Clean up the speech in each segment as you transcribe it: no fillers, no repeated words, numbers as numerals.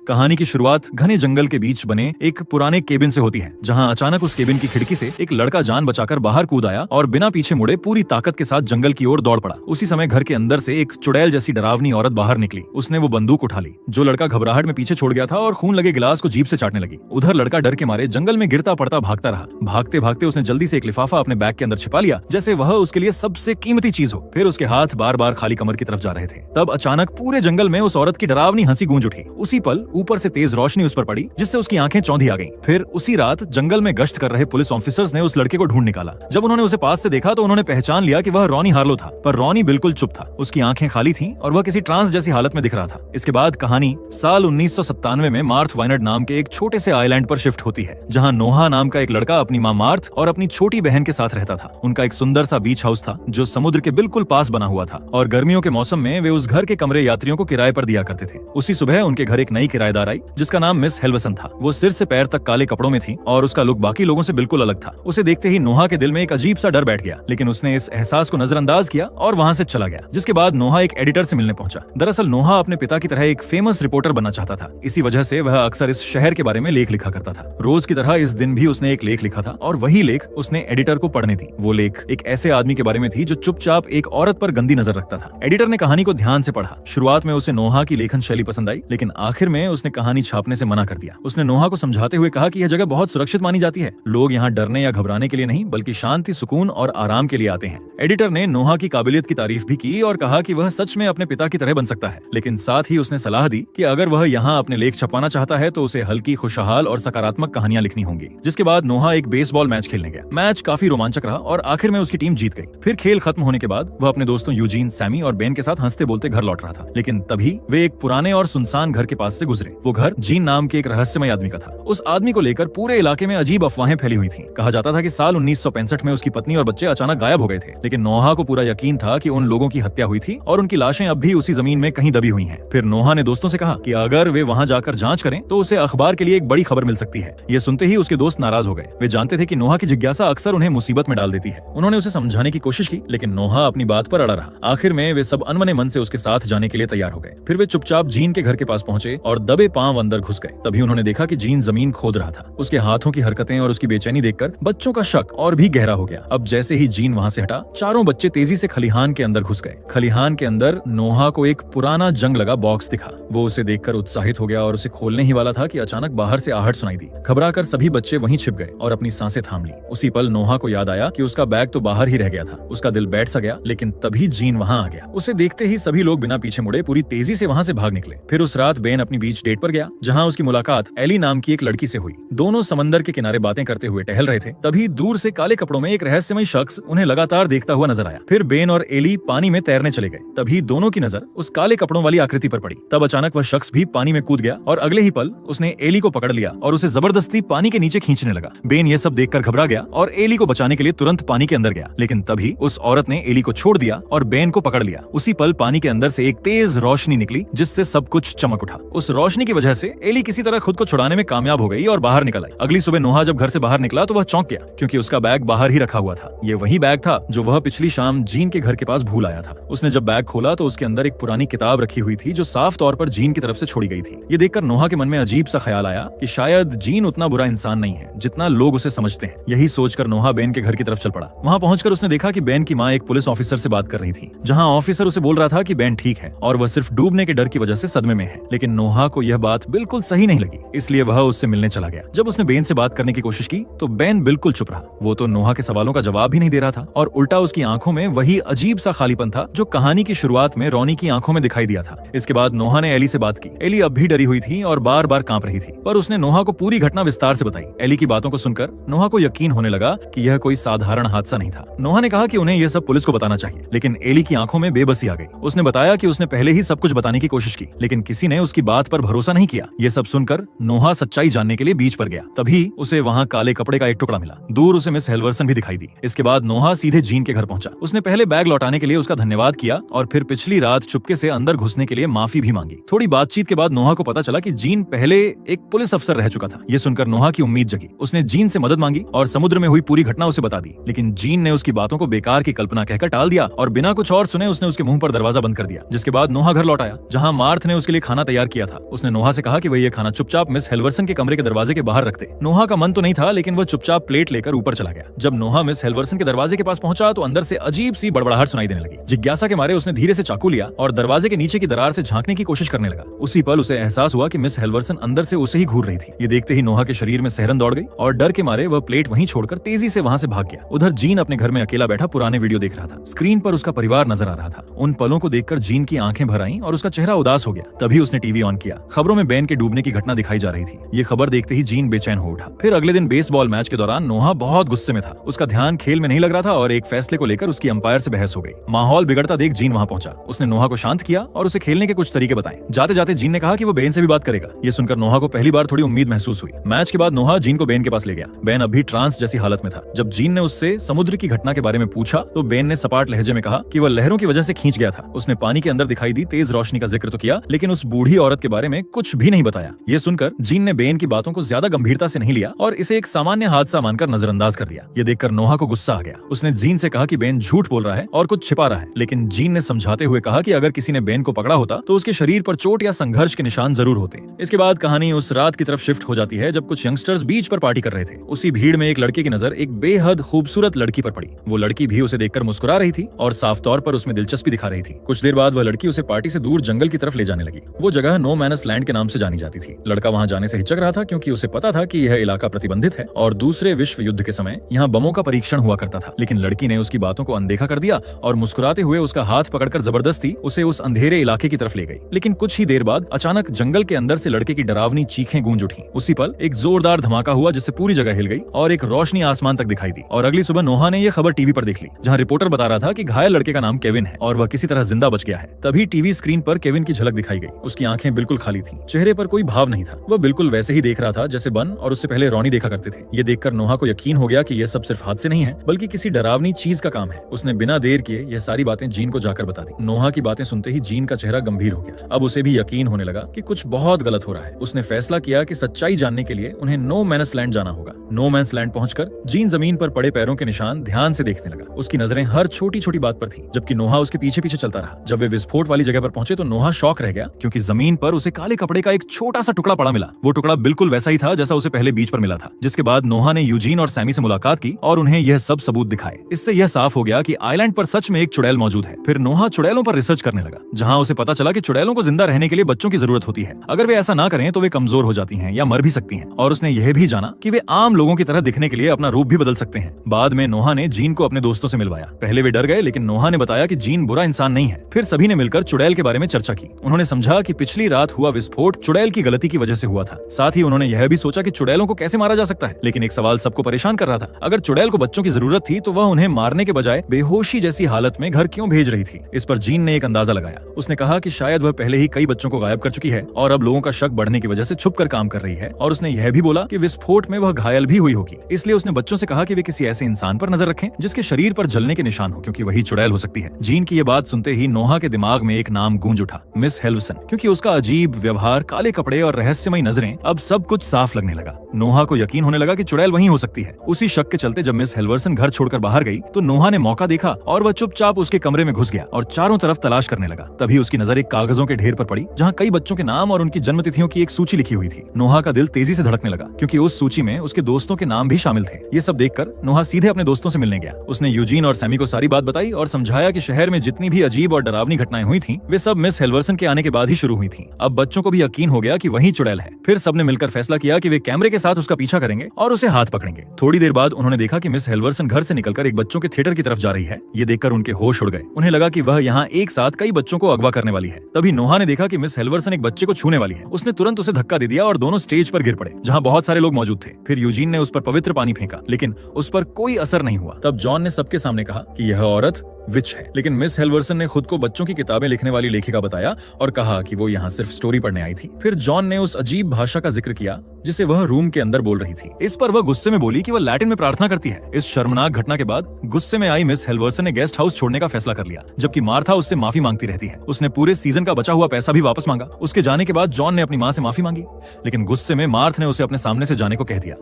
कहानी की शुरुआत घने जंगल के बीच बने एक पुराने केबिन से होती है, जहां अचानक उस केबिन की खिड़की से एक लड़का जान बचाकर बाहर कूद आया और बिना पीछे मुड़े पूरी ताकत के साथ जंगल की ओर दौड़ पड़ा। उसी समय घर के अंदर से एक चुड़ैल जैसी डरावनी औरत बाहर निकली। उसने वो बंदूक उठा ली जो लड़का घबराहट में पीछे छोड़ गया था और खून लगे गिलास को जीभ से चाटने लगी। उधर लड़का डर के मारे जंगल में गिरता पड़ता भागता रहा। भागते भागते उसने जल्दी से एक लिफाफा अपने बैग के अंदर छिपा लिया, जैसे वह उसके लिए सबसे कीमती चीज हो। फिर उसके हाथ बार बार खाली कमर की तरफ जा रहे थे। तब अचानक पूरे जंगल में उस औरत की डरावनी हंसी गूंज उठी। उसी पल ऊपर से तेज रोशनी उस पर पड़ी, जिससे उसकी आंखें चौंधी आ गईं। फिर उसी रात जंगल में गश्त कर रहे पुलिस ऑफिसर्स ने उस लड़के को ढूंढ निकाला। जब उन्होंने उसे पास से देखा तो उन्होंने पहचान लिया कि वह रॉनी हार्लो था, पर रॉनी बिल्कुल चुप था। उसकी आंखें खाली थीं और वह किसी ट्रांस जैसी हालत में दिख रहा था। इसके बाद कहानी साल 1997 में मार्थ वाइनर्ड नाम के एक छोटे से आइलैंड पर शिफ्ट होती है, जहां नोहा नाम का एक लड़का अपनी मां मार्थ और अपनी छोटी बहन के साथ रहता था। उनका एक सुंदर सा बीच हाउस था जो समुद्र के बिल्कुल पास बना हुआ था, और गर्मियों के मौसम में वे उस घर के कमरे यात्रियों को किराए पर दिया करते थे। उसी सुबह उनके घर एक नई किराएदार आई, जिसका नाम मिस हेल्वसन था। वो सिर से पैर तक काले कपड़ों में थी और उसका लुक बाकी लोगों से बिल्कुल अलग था। उसे देखते ही नोहा के दिल में एक अजीब सा डर बैठ गया, लेकिन उसने इस एहसास को नजरअंदाज किया और वहां से चला गया। जिसके बाद नोहा एक एडिटर से मिलने पहुंचा। दरअसल नोहा अपने पिता की तरह एक फेमस रिपोर्टर बनना चाहता था। इसी वजह से वह अक्सर इस शहर के बारे में लेख लिखा करता था। रोज की तरह इस दिन भी उसने एक लेख लिखा था और वही लेख उसने एडिटर को पढ़ने दी। वो लेख एक ऐसे आदमी के बारे में थी जो चुपचाप एक औरत पर गंदी नजर रखता था। एडिटर ने कहानी को ध्यान से पढ़ा। शुरुआत में उसे नोहा की लेखन शैली पसंद आई, लेकिन आखिर में उसने कहानी छापने से मना कर दिया। उसने नोहा को समझाते हुए कहा कि यह जगह बहुत सुरक्षित मानी जाती है। लोग यहाँ डरने या घबराने के लिए नहीं, बल्कि शांति, सुकून और आराम के लिए आते हैं। एडिटर ने नोहा की काबिलियत की तारीफ भी की और कहा कि वह सच में अपने पिता की तरह बन सकता है, लेकिन साथ ही उसने सलाह दी कि अगर वह यहाँ अपने लेख छपवाना चाहता है तो उसे हल्की, खुशहाल और सकारात्मक कहानियां लिखनी होंगी। जिसके बाद नोहा एक बेसबॉल मैच खेलने गया। मैच काफी रोमांचक रहा और आखिर में उसकी टीम जीत गई। फिर खेल खत्म होने के बाद वह अपने दोस्तों यूजीन, सैमी और बेन के साथ हंसते बोलते घर लौट रहा था, लेकिन तभी वे एक पुराने और सुनसान घर के पास से गुजरे। वो घर जीन नाम के एक रहस्यमय आदमी का था। उस आदमी को लेकर पूरे इलाके में अजीब अफवाहें फैली हुई थी। कहा जाता था कि साल 1965 में उसकी पत्नी और बच्चे अचानक गायब हो गए थे, लेकिन नोहा को पूरा यकीन था कि उन लोगों की हत्या हुई थी और उनकी लाशें अब भी उसी जमीन में कहीं दबी हुई हैं। फिर नोहा ने दोस्तों से कहा कि अगर वे वहां जाकर जांच करें तो उसे अखबार के लिए एक बड़ी खबर मिल सकती है। ये सुनते ही उसके दोस्त नाराज हो गए। वे जानते थे कि नोहा की जिज्ञासा अक्सर उन्हें मुसीबत में डाल देती है। उन्होंने उसे समझाने की कोशिश की, लेकिन नोहा अपनी बात पर अड़ा रहा। आखिर में वे सब अनमने मन से उसके साथ जाने के लिए तैयार हो गए। फिर वे चुपचाप जीन के घर के पास पहुंचे और दबे पांव अंदर घुस गए। तभी उन्होंने देखा कि जीन जमीन खोद रहा था। उसके हाथों की हरकतें और उसकी बेचैनी देखकर बच्चों का शक और भी गहरा हो गया। अब जैसे ही जीन वहां से हटा, चारों बच्चे तेजी से खलिहान के अंदर घुस गए। खलिहान के अंदर नोहा को एक पुराना जंग लगा बॉक्स दिखा। वो उसे देखकर उत्साहित हो गया और उसे खोलने ही वाला था कि अचानक बाहर से आहट सुनाई दी। घबराकर सभी बच्चे वहीं छिप गए और अपनी सांसें थाम ली। उसी पल नोहा को याद आया कि उसका बैग तो बाहर ही रह गया था। उसका दिल बैठ सा गया, लेकिन तभी जीन वहां आ गया। उसे देखते ही सभी लोग बिना पीछे मुड़े पूरी तेजी से वहां से भाग निकले। फिर उस रात बेन अपनी बीच डेट पर गया, जहां उसकी मुलाकात एली नाम की एक लड़की से हुई। दोनों समंदर के किनारे बातें करते हुए टहल रहे थे। तभी दूर से काले कपड़ों में एक रहस्यमय शख्स उन्हें लगातार देखता हुआ नजर आया। फिर बेन और एली पानी में तैरने चले गए। तभी दोनों की नजर उस काले कपड़ों वाली आकृति पर पड़ी। तब अचानक वह शख्स भी पानी में कूद गया और अगले ही पल उसने एली को पकड़ लिया और उसे जबरदस्ती पानी के नीचे खींचने लगा। बेन ये सब देखकर घबरा गया और एली को बचाने के लिए तुरंत पानी के अंदर गया, लेकिन तभी उस औरत ने एली को छोड़ दिया और बेन को पकड़ लिया। उसी पल पानी के अंदर से एक तेज रोशनी निकली, जिससे सब कुछ चमक उठा। उस रोशनी की वजह से एली किसी तरह खुद को छुड़ाने में कामयाब हो गई और बाहर निकल आई। अगली सुबह नोहा जब घर से बाहर निकला तो वह चौंक गया, क्योंकि उसका बैग बाहर ही रखा हुआ था। ये वही बैग था जो वह पिछली शाम जीन के घर के पास भूल आया था। उसने जब बैग खोला तो उसके अंदर एक पुरानी किताब रखी हुई थी जो साफ तौर पर जीन की तरफ से छोड़ी गई थी। ये देखकर नोहा के मन में अजीब सा ख्याल आया कि शायद जीन उतना बुरा इंसान नहीं है जितना लोग उसे समझते हैं। यही सोचकर नोहा बेन के घर की तरफ चल पड़ा। वहां पहुंचकर उसने देखा कि बेन की मां एक पुलिस ऑफिसर से बात कर रही थी, जहां ऑफिसर उसे बोल रहा था कि बेन ठीक है और वह सिर्फ डूबने के डर की वजह से सदमे में है। लेकिन नोहा को यह बात बिल्कुल सही नहीं लगी, इसलिए वह उससे मिलने चला गया। जब उसने बेन से बात करने की कोशिश की तो बेन बिल्कुल चुप रहा। वो तो नोहा के सवालों का जवाब ही नहीं दे रहा था और उल्टा उसकी आंखों में वही अजीब सा खालीपन था जो कहानी की शुरुआत में रॉनी की आंखों में दिखाई दिया था। इसके बाद नोहा ने एली से बात की। एली अब भी डरी हुई थी और बार बार कांप रही थी, पर उसने नोहा को पूरी घटना विस्तार से बताई। एली की बातों को सुनकर नोहा को यकीन होने लगा कि यह कोई साधारण हादसा नहीं था। नोहा ने कहा कि उन्हें यह सब पुलिस को बताना चाहिए, लेकिन एली की आंखों में बेबसी आ गई। उसने बताया कि उसने पहले ही सब कुछ बताने की कोशिश की, लेकिन किसी ने उसकी बात पर भरोसा नहीं किया। ये सब सुनकर नोहा सच्चाई जानने के लिए बीच पर गया। तभी उसे वहां काले कपड़े का एक टुकड़ा मिला। दूर उसे मिस हेल्वरसन भी दिखाई दी। इसके बाद नोहा सीधे जीन के घर पहुंचा। उसने पहले बैग लौटाने के लिए उसका धन्यवाद किया और फिर पिछली रात चुपके से अंदर घुसने के लिए माफी भी मांगी। थोड़ी बातचीत के बाद नोहा को पता चला कि जीन पहले एक पुलिस अफसर रह चुका था। ये सुनकर नोहा की उम्मीद जगी। उसने जीन से मदद मांगी और समुद्र में हुई पूरी घटना उसे बता दी, लेकिन जीन ने उसकी बातों को बेकार की कल्पना कहकर टाल दिया और बिना कुछ और सुने उसने उसके मुंह पर दरवाजा बंद कर दिया। जिसके बाद नोहा घर लौट आया, जहां मार्थ ने उसके लिए खाना तैयार किया था। उसने नोहा से कहा कि वह ये खाना चुपचाप मिस हेल्वरसन के कमरे के दरवाजे के बाहर रखते। नोहा का मन तो नहीं था, लेकिन वह चुपचाप प्लेट लेकर ऊपर चला गया। जब नोहा मिस हेल्वरसन के दरवाजे के पास पहुंचा तो अंदर से अजीब सी बड़बड़ाहट सुनाई देने लगी। जिज्ञासा के मारे उसने धीरे से चाकू लिया और दरवाजे के नीचे की दरार से झांकने की कोशिश करने लगा। उसी पल उसे एहसास हुआ कि मिस हेल्वरसन अंदर से उसे ही घूर रही थी। ये देखते ही नोहा के शरीर में सिहरन दौड़ गई और डर के मारे वह प्लेट वहीं छोड़कर तेजी से वहां से भाग गया। उधर जीन अपने घर में अकेला बैठा पुराने वीडियो देख रहा था। स्क्रीन पर उसका परिवार नजर आ रहा था। उन पलों को देखकर जीन की आंखें भर आईं और उसका चेहरा उदास हो गया। तभी उसने टीवी ऑन किया। खबरों में बेन के डूबने की घटना दिखाई जा रही थी। ये खबर देखते ही जीन बेचैन हो उठा। फिर अगले दिन बेसबॉल मैच के दौरान नोहा बहुत गुस्से में था। उसका ध्यान खेल में नहीं लग रहा था और एक फैसले को लेकर उसकी अंपायर से बहस हो गई। माहौल बिगड़ता देख जीन वहां पहुंचा। उसने नोहा को शांत किया और उसे खेलने के कुछ तरीके बताए। जाते जाते जीन ने कहा कि वो बेन से भी बात करेगा। ये सुनकर नोहा को पहली बार थोड़ी उम्मीद महसूस हुई। मैच के बाद नोहा जीन को बेन के पास ले गया। बेन अभी ट्रांस जैसी हालत में था। जब जीन ने उससे समुद्र की घटना के बारे में पूछा तो बेन ने सपाट लहजे में कहा कि वह लहरों की वजह से खींच गया था। उसने पानी के अंदर दिखाई दी तेज रोशनी का जिक्र तो किया, लेकिन उस बूढ़ी औरत के बारे में कुछ भी नहीं बताया। ये सुनकर जीन ने बेन की बातों को ज्यादा गंभीरता से नहीं लिया और इसे एक सामान्य हादसा मानकर नजरअंदाज कर दिया। ये देखकर नोहा को गुस्सा आ गया। उसने जीन से कहा कि बेन झूठ बोल रहा है और कुछ छिपा रहा है, लेकिन जीन ने समझाते हुए कहा कि अगर किसी ने बेन को पकड़ा होता तो उसके शरीर पर चोट या संघर्ष के निशान जरूर होते। इसके बाद कहानी उस रात की तरफ शिफ्ट हो जाती है जब कुछ यंगस्टर्स बीच पर पार्टी कर रहे थे। उसी भीड़ में एक लड़के की नजर एक बेहद खूबसूरत लड़की पर पड़ी। वो लड़की भी उसे देखकर मुस्कुरा रही थी और साफ तौर पर उसमें दिलचस्पी दिखा रही थी। कुछ देर बाद वह लड़की उसे पार्टी से दूर जंगल की तरफ ले जाने लगी। वो जगह नो मैनस लैंड के नाम से जानी जाती थी। लड़का वहां जाने से हिचक रहा था क्योंकि उसे पता था कि यह इलाका प्रतिबंधित है और दूसरे विश्व युद्ध के समय यहाँ बमों का परीक्षण हुआ करता था। लेकिन लड़की ने उसकी बातों को अनदेखा कर दिया और मुस्कुराते हुए उसका हाथ पकड़कर जबरदस्ती उसे उस अंधेरे इलाके की तरफ ले गई। लेकिन कुछ ही देर बाद अचानक जंगल के अंदर से लड़के की डरावनी चीखें गूंज उठी। उसी पल एक जोरदार धमाका हुआ जिससे पूरी जगह हिल गई और एक रोशनी आसमान तक दिखाई दी। और अगली सुबह नोहा ने यह खबर टीवी पर देख ली, जहां रिपोर्टर बता रहा था कि घायल लड़के का नाम केविन है और वह किसी तरह जिंदा बच गया है। तभी टीवी स्क्रीन पर केविन की झलक दिखाई गई। उसकी आंखें बिल्कुल खाली थीं, चेहरे पर कोई भाव नहीं था। वह बिल्कुल वैसे ही देख रहा था जैसे बन और उससे पहले रॉनी देखा करते थे। ये देखकर नोहा को यकीन हो गया कि यह सब सिर्फ हादसे नहीं है, बल्कि किसी डरावनी चीज का काम है। उसने बिना देर किए यह सारी बातें जीन को जाकर बता दी। नोहा की बातें सुनते ही जीन का चेहरा गंभीर हो गया। अब उसे भी यकीन होने लगा कि कुछ बहुत गलत हो रहा है। उसने फैसला किया कि सच्चाई जानने के लिए उन्हें नो मैनस लैंड जाना होगा। नो मैनस लैंड पहुंचकर जीन जमीन पर पड़े पैरों के निशान ध्यान से देखने लगा। उसकी नजरें हर छोटी छोटी बात पर थी, जबकि नोहा उसके पीछे पीछे चलता रहा। जब वे विस्फोट वाली जगह पर पहुंचे तो नोहा शॉक रह गया, क्योंकि जमीन पर उसे काले कपड़े का एक छोटा सा टुकड़ा पड़ा मिला। वो टुकड़ा बिल्कुल वैसा ही था जैसा उसे पहले बीच पर मिला था। जिसके बाद नोहा ने यूजीन और सैमी से मुलाकात की और उन्हें यह सब सबूत दिखाए। इससे यह साफ हो गया कि आइलैंड पर सच में एक चुड़ैल मौजूद है। फिर नोहा चुड़ैलों पर रिसर्च करने लगा, जहाँ उसे पता चला कि चुड़ैलों को जिंदा रहने के लिए बच्चों की जरूरत होती है। अगर वे ऐसा ना करें तो वे कमजोर हो जाती हैं या मर भी सकती हैं। और उसने यह भी जाना कि वे आम लोगों की तरह दिखने के लिए अपना रूप भी बदल सकते हैं। बाद में नोहा ने जीन को अपने दोस्तों से मिलवाया। पहले वे डर गए, लेकिन नोहा ने बताया कि जीन बुरा इंसान नहीं है। फिर सभी ने मिलकर चुड़ैल के बारे में चर्चा की। उन्होंने समझा कि पिछली रात हुआ विस्फोट चुड़ैल की गलती की वजह से हुआ था। साथ ही उन्होंने यह भी सोचा कि चुड़ैलों को कैसे मारा जा सकता है। लेकिन एक सवाल सबको परेशान कर रहा था, अगर चुड़ैल को बच्चों की जरूरत थी तो वह उन्हें मारने के बजाय बेहोशी जैसी हालत में घर क्यों भेज रही थी। इस पर जीन ने एक अंदाजा लगाया। उसने कहा कि शायद वह पहले ही कई बच्चों को गायब कर चुकी है और अब लोगों का शक बढ़ने की वजह से छुप कर काम कर रही है। और उसने यह भी बोला कि विस्फोट में वह घायल भी हुई होगी। इसलिए उसने बच्चों से कहा कि वे किसी ऐसे इंसान पर नजर रखें जिसके शरीर पर जलने के निशान हो, क्योंकि वही चुड़ैल हो सकती है। जीन की यह बात सुनते ही नोहा के दिमाग में एक नाम गूंज उठा, मिस हेल्वरसन, क्योंकि उसका अजीब व्यवहार, काले कपड़े और रहस्यमयी नजरें, अब सब कुछ साफ लगने लगा। नोहा को यकीन होने लगा कि चुड़ैल वही हो सकती है। उसी शक के चलते जब मिस हेल्वरसन घर छोड़कर बाहर गई तो नोहा ने मौका देखा और वह चुपचाप उसके कमरे में घुस गया और चारों तरफ तलाश करने लगा। तभी उसकी नजर एक कागजों के ढेर पर पड़ी, जहाँ कई बच्चों के नाम और उनकी जन्मतिथियों की एक सूची लिखी हुई थी। नोहा का दिल तेजी से धड़कने लगा, क्योंकि उस सूची में उसके दोस्तों के नाम भी शामिल थे। ये सब देखकर नोहा सीधे अपने दोस्तों से मिलने गया। उसने यूजीन और सैमी को सारी बात बताई और समझाया कि शहर में जितनी भी अजीब और डरावनी घटनाएं हुई थीं, वे सब मिस हेल्वरसन के आने के बाद ही शुरू हुई थीं। अब बच्चों को भी यकीन हो गया कि वही चुड़ैल है। फिर सबने मिलकर फैसला किया कि वे कैमरे के साथ उसका पीछा करेंगे और उसे हाथ पकड़ेंगे। थोड़ी देर बाद उन्होंने देखा कि मिस हेल्वरसन घर से निकलकर एक बच्चों के थिएटर की तरफ जा रही है। ये देखकर उनके होश उड़ गए। उन्हें लगा कि वह यहाँ एक साथ कई बच्चों को अगवा करने वाली है। तभी नोहा ने देखा कि मिस हेल्वरसन एक बच्चे को छूने वाली है। उसने तुरंत उसे धक्का दे दिया और दोनों स्टेज पर गिर पड़े, जहाँ बहुत सारे लोग मौजूद थे। फिर यूजीन ने उस पर पवित्र पानी फेंका, लेकिन उस पर कोई असर नहीं हुआ। तब जॉन ने सबके सामने कहा कि यह औरत विच है। लेकिन मिस हेल्वरसन ने खुद को बच्चों की किताबें लिखने वाली लेखिका बताया और कहा कि वो यहाँ सिर्फ स्टोरी पढ़ने आई थी। फिर जॉन ने उस अजीब भाषा का जिक्र किया जिसे वह रूम के अंदर बोल रही थी। इस पर वह गुस्से में बोली कि वह लैटिन में प्रार्थना करती है। इस शर्मनाक घटना के बाद गुस्से में आई मिस हेल्वरसन ने गेस्ट हाउस छोड़ने का फैसला कर लिया, जबकि मार्था उससे माफी मांगती रहती है। उसने पूरे सीजन का बचा हुआ पैसा भी वापस मांगा। उसके जाने के बाद जॉन ने अपनी माँ से माफी मांगी, लेकिन गुस्से में मार्थ ने उसे अपने सामने से जाने को कह दिया।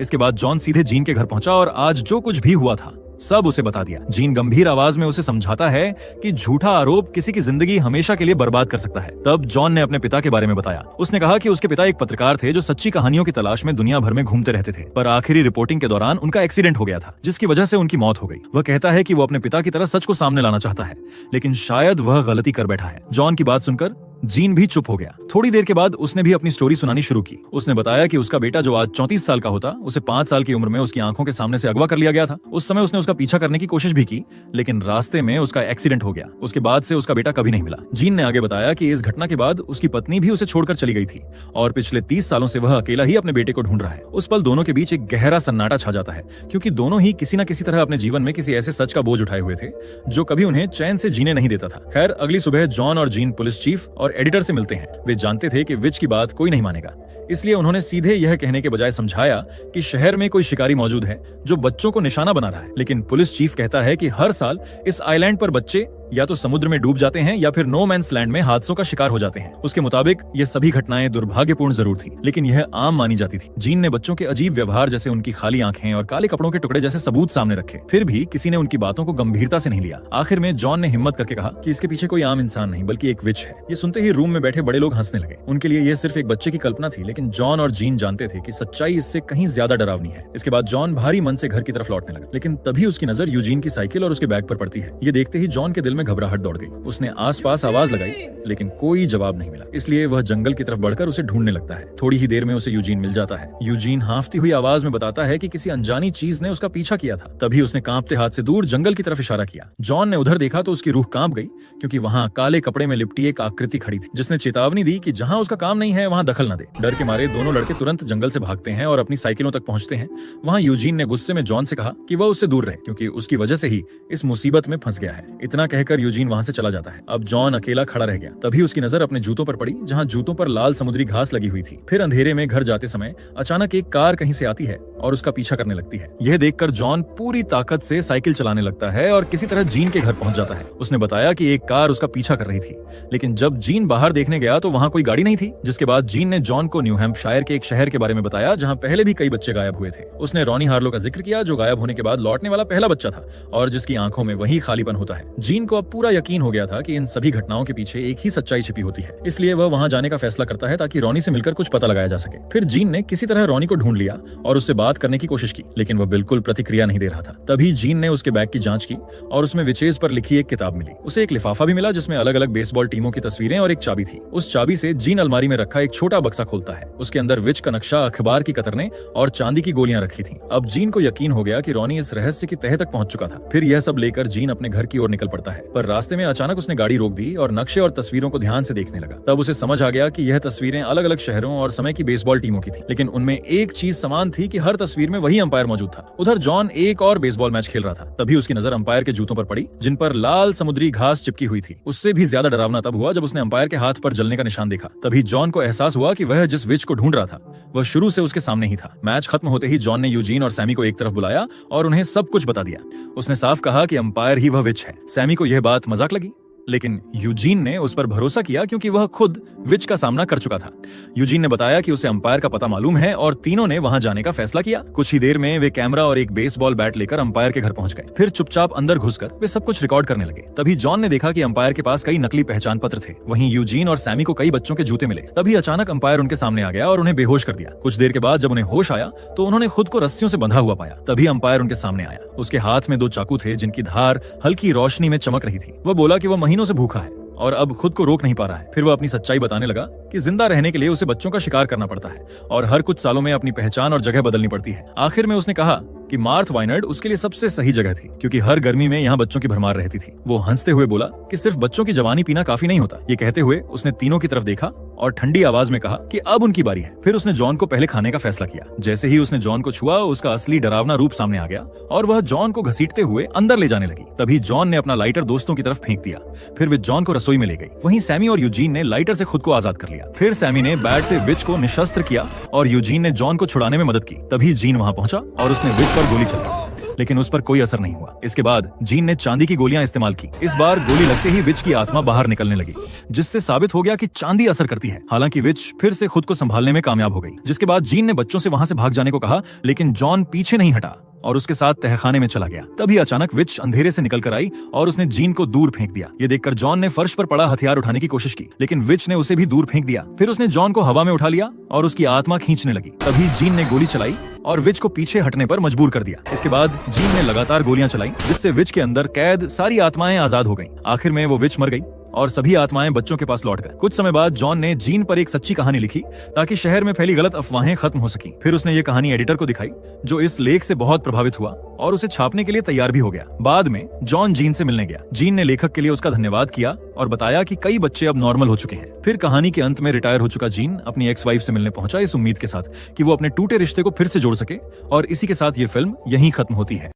इसके बाद जॉन सीधे जीन के घर पहुंचा और आज जो कुछ भी हुआ था सब उसे बता दिया। जीन गंभीर आवाज में उसे समझाता है कि झूठा आरोप किसी की जिंदगी हमेशा के लिए बर्बाद कर सकता है। तब जॉन ने अपने पिता के बारे में बताया। उसने कहा कि उसके पिता एक पत्रकार थे जो सच्ची कहानियों की तलाश में दुनिया भर में घूमते रहते थे, पर आखिरी रिपोर्टिंग के दौरान उनका एक्सीडेंट हो गया था, जिसकी वजह से उनकी मौत हो गई। वह कहता है कि वो अपने पिता की तरह सच को सामने लाना चाहता है, लेकिन शायद वह गलती कर बैठा है। जॉन की बात सुनकर जीन भी चुप हो गया। थोड़ी देर के बाद उसने भी अपनी स्टोरी सुनानी शुरू की। उसने बताया कि उसका बेटा जो आज 34 साल का होता, उसे 5 साल की उम्र में उसकी आंखों के सामने से अगवा कर लिया गया था। उस समय उसने उसका पीछा करने की कोशिश भी की, लेकिन रास्ते में उसका एक्सीडेंट हो गया। उसके बाद से उसका बेटा कभी नहीं मिला। जीन ने आगे बताया कि इस घटना के बाद उसकी पत्नी भी उसे छोड़कर चली गई थी और पिछले 30 सालों से वह अकेला ही अपने बेटे को ढूंढ रहा है। उस पल दोनों के बीच एक गहरा सन्नाटा छा जाता है, क्योंकि दोनों ही किसी न किसी तरह अपने जीवन में किसी ऐसे सच का बोझ उठाए हुए थे जो कभी उन्हें चैन से जीने नहीं देता था। खैर, अगली सुबह जॉन और जीन पुलिस चीफ और एडिटर से मिलते हैं। वे जानते थे कि विच की बात कोई नहीं मानेगा, इसलिए उन्होंने सीधे यह कहने के बजाय समझाया कि शहर में कोई शिकारी मौजूद है जो बच्चों को निशाना बना रहा है। लेकिन पुलिस चीफ कहता है कि हर साल इस आइलैंड पर बच्चे या तो समुद्र में डूब जाते हैं या फिर नो मैंस लैंड में हादसों का शिकार हो जाते हैं। उसके मुताबिक ये सभी घटनाएं दुर्भाग्यपूर्ण जरूर थी, लेकिन यह आम मानी जाती थी। जीन ने बच्चों के अजीब व्यवहार, जैसे उनकी खाली आंखें और काले कपड़ों के टुकड़े जैसे सबूत सामने रखे, फिर भी किसी ने उनकी बातों को गंभीरता से नहीं लिया। आखिर में जॉन ने हिम्मत करके कहा कि इसके पीछे कोई आम इंसान नहीं बल्कि एक विच है। ये सुनते ही रूम में बैठे बड़े लोग हंसने लगे। उनके लिए यह सिर्फ एक बच्चे की कल्पना थी, लेकिन जॉन और जीन जानते थे कि सच्चाई इससे कहीं ज्यादा डरावनी है। इसके बाद जॉन भारी मन से घर की तरफ लौटने लगा, लेकिन तभी उसकी नजर यूजीन की साइकिल और उसके बैग पर पड़ती है। ये देखते ही जॉन के दिल में घबराहट दौड़ गई। उसने आसपास आवाज लगाई, लेकिन कोई जवाब नहीं मिला, इसलिए वह जंगल की तरफ बढ़कर उसे ढूंढने लगता है। थोड़ी ही देर में उसे यूजीन मिल जाता है। यूजीन हांफती हुई आवाज में बताता है कि किसी अनजानी चीज ने उसका पीछा किया था। तभी उसने कांपते हाथ से दूर जंगल की तरफ इशारा किया। जॉन ने उधर देखा तो उसकी रूह कांप गई, क्योंकि वहां काले कपड़े में लिपटी एक आकृति खड़ी थी, जिसने चेतावनी दी कि जहां उसका काम नहीं है वहां दखल न दे। डर के मारे दोनों लड़के तुरंत जंगल से भागते हैं और अपनी साइकिलों तक पहुंचते हैं। वहां यूजीन ने गुस्से में जॉन से कहा कि वह उससे दूर रहे, क्योंकि उसकी वजह से ही इस मुसीबत में फंस गया है। इतना कहकर यूजीन वहां से चला जाता है। अब जॉन अकेला खड़ा रह गया। तभी उसकी नजर अपने जूतों पर पड़ी, जहां जूतों पर लाल समुद्री घास लगी हुई थी। फिर अंधेरे में घर जाते समय अचानक एक कार कहीं से आती है और उसका पीछा करने लगती है। यह देखकर जॉन पूरी ताकत से साइकिल चलाने लगता है और किसी तरह जीन के घर पहुंच जाता है। उसने बताया कि एक कार उसका पीछा कर रही थी, लेकिन जब जीन बाहर देखने गया तो वहां कोई गाड़ी नहीं थी। जिसके बाद जीन ने जॉन को न्यू हैम्पशायर के एक शहर के बारे में बताया, जहां पहले भी कई बच्चे गायब हुए थे। उसने रॉनी हार्लो का जिक्र किया, जो गायब होने के बाद लौटने वाला पहला बच्चा था और जिसकी आंखों में वही खालीपन होता है। जीन को अब पूरा यकीन हो गया था कि इन सभी घटनाओं के पीछे एक ही सच्चाई छिपी होती है, इसलिए वह वहां जाने का फैसला करता है ताकि रॉनी से मिलकर कुछ पता लगाया जा सके। फिर जीन ने किसी तरह रॉनी को ढूंढ लिया और उससे बात करने की कोशिश की, लेकिन वह बिल्कुल प्रतिक्रिया नहीं दे रहा था। तभी जीन ने उसके बैग की जांच की और उसमें विचेज पर लिखी एक किताब मिली। उसे एक लिफाफा भी मिला जिसमें अलग अलग बेसबॉल टीमों की तस्वीरें और एक चाबी थी। उस चाबी से जीन अलमारी में रखा एक छोटा बक्सा खोलता है। उसके अंदर विच का नक्शा, अखबार की कतरने और चांदी की गोलियां रखी थी। अब जीन को यकीन हो गया कि रॉनी इस रहस्य की तह तक पहुंच चुका था। फिर यह सब लेकर जीन अपने घर की ओर निकल पड़ता है, पर रास्ते में अचानक उसने गाड़ी रोक दी और नक्शे और तस्वीरों को ध्यान से देखने लगा। तब उसे समझ आ गया कि यह तस्वीरें अलग अलग शहरों और समय की बेसबॉल टीमों की थी, लेकिन उनमें एक चीज समान थी कि हर तस्वीर में वही अंपायर मौजूद था। उधर जॉन एक और बेसबॉल मैच खेल रहा था। तभी उसकी नजर अंपायर के जूतों पर पड़ी, जिन पर लाल समुद्री घास चिपकी हुई थी। उससे भी ज्यादा डरावना तब हुआ जब उसने अंपायर के हाथ पर जलने का निशान देखा। तभी जॉन को एहसास हुआ कि वह जिस विच को ढूंढ रहा था वह शुरू से उसके सामने ही था। मैच खत्म होते ही जॉन ने यूजीन और सैमी को एक तरफ बुलाया और उन्हें सब कुछ बता दिया। उसने साफ कहा कि अंपायर ही वह विच है। सैमी को यह बात मजाक लगी, लेकिन यूजीन ने उस पर भरोसा किया क्योंकि वह खुद विच का सामना कर चुका था। यूजीन ने बताया कि उसे अंपायर का पता मालूम है और तीनों ने वहां जाने का फैसला किया। कुछ ही देर में वे कैमरा और एक बेसबॉल बैट लेकर अंपायर के घर पहुंच गए। फिर चुपचाप अंदर घुसकर वे सब कुछ रिकॉर्ड करने लगे। तभी जॉन ने देखा कि अंपायर के पास कई नकली पहचान पत्र थे। वहीं यूजीन और सैमी को कई बच्चों के जूते मिले। तभी अचानक अंपायर उनके सामने आ गया और उन्हें बेहोश कर दिया। कुछ देर के बाद जब उन्हें होश आया तो उन्होंने खुद को रस्सियों से बंधा हुआ पाया। तभी अंपायर उनके सामने आया। उसके हाथ में 2 चाकू थे जिनकी धार हल्की रोशनी में चमक रही थी। वह बोला कि वह महीनों से भूखा है और अब खुद को रोक नहीं पा रहा है। फिर वह अपनी सच्चाई बताने लगा कि जिंदा रहने के लिए उसे बच्चों का शिकार करना पड़ता है और हर कुछ सालों में अपनी पहचान और जगह बदलनी पड़ती है। आखिर में उसने कहा कि मार्थ वाइनर्ड उसके लिए सबसे सही जगह थी, क्योंकि हर गर्मी में यहाँ बच्चों की भरमार रहती थी। वो हंसते हुए बोला कि सिर्फ बच्चों की जवानी पीना काफी नहीं होता। ये कहते हुए उसने तीनों की तरफ देखा और ठंडी आवाज में कहा कि अब उनकी बारी है। फिर उसने जॉन को पहले खाने का फैसला किया। जैसे ही उसने जॉन को छुआ, उसका असली डरावना रूप सामने आ गया और वह जॉन को घसीटते हुए अंदर ले जाने लगी। तभी जॉन ने अपना लाइटर दोस्तों की तरफ फेंक दिया। फिर वे जॉन को रसोई में ले गई। वहीं सैमी और यूजीन ने लाइटर से खुद को आजाद कर लिया। फिर सैमी ने बैट से विच को निशस्त्र किया और यूजीन ने जॉन को छुड़ाने में मदद की। तभी जीन वहां पहुंचा और उसने विच पर गोली चलाई, लेकिन उस पर कोई असर नहीं हुआ। इसके बाद जीन ने चांदी की गोलियां इस्तेमाल की। इस बार गोली लगते ही विच की आत्मा बाहर निकलने लगी, जिससे साबित हो गया कि चांदी असर करती है। हालांकि विच फिर से खुद को संभालने में कामयाब हो गई। जिसके बाद जीन ने बच्चों से वहां से भाग जाने को कहा, लेकिन जॉन पीछे नहीं हटा और उसके साथ तहखाने में चला गया। तभी अचानक विच अंधेरे से निकल कर आई और उसने जीन को दूर फेंक दिया। ये देखकर जॉन ने फर्श पर पड़ा हथियार उठाने की कोशिश की, लेकिन विच ने उसे भी दूर फेंक दिया। फिर उसने जॉन को हवा में उठा लिया और उसकी आत्मा खींचने लगी। तभी जीन ने गोली चलाई और विच को पीछे हटने पर मजबूर कर दिया। इसके बाद जीन ने लगातार गोलियां चलाई, जिससे विच के अंदर कैद सारी आत्माएं आजाद हो गईं। आखिर में वो विच मर गई और सभी आत्माएं बच्चों के पास लौट गए। कुछ समय बाद जॉन ने जीन पर एक सच्ची कहानी लिखी ताकि शहर में फैली गलत अफवाहें खत्म हो सकी। फिर उसने ये कहानी एडिटर को दिखाई, जो इस लेख से बहुत प्रभावित हुआ और उसे छापने के लिए तैयार भी हो गया। बाद में जॉन जीन से मिलने गया। जीन ने लेखक के लिए उसका धन्यवाद किया और बताया कि कई बच्चे अब नॉर्मल हो चुके हैं। फिर कहानी के अंत में रिटायर हो चुका जीन अपनी एक्स वाइफ से मिलने पहुंचा, इस उम्मीद के साथ कि वो अपने टूटे रिश्ते को फिर से जोड़ सके। और इसी के साथ ये फिल्म यहीं खत्म होती है।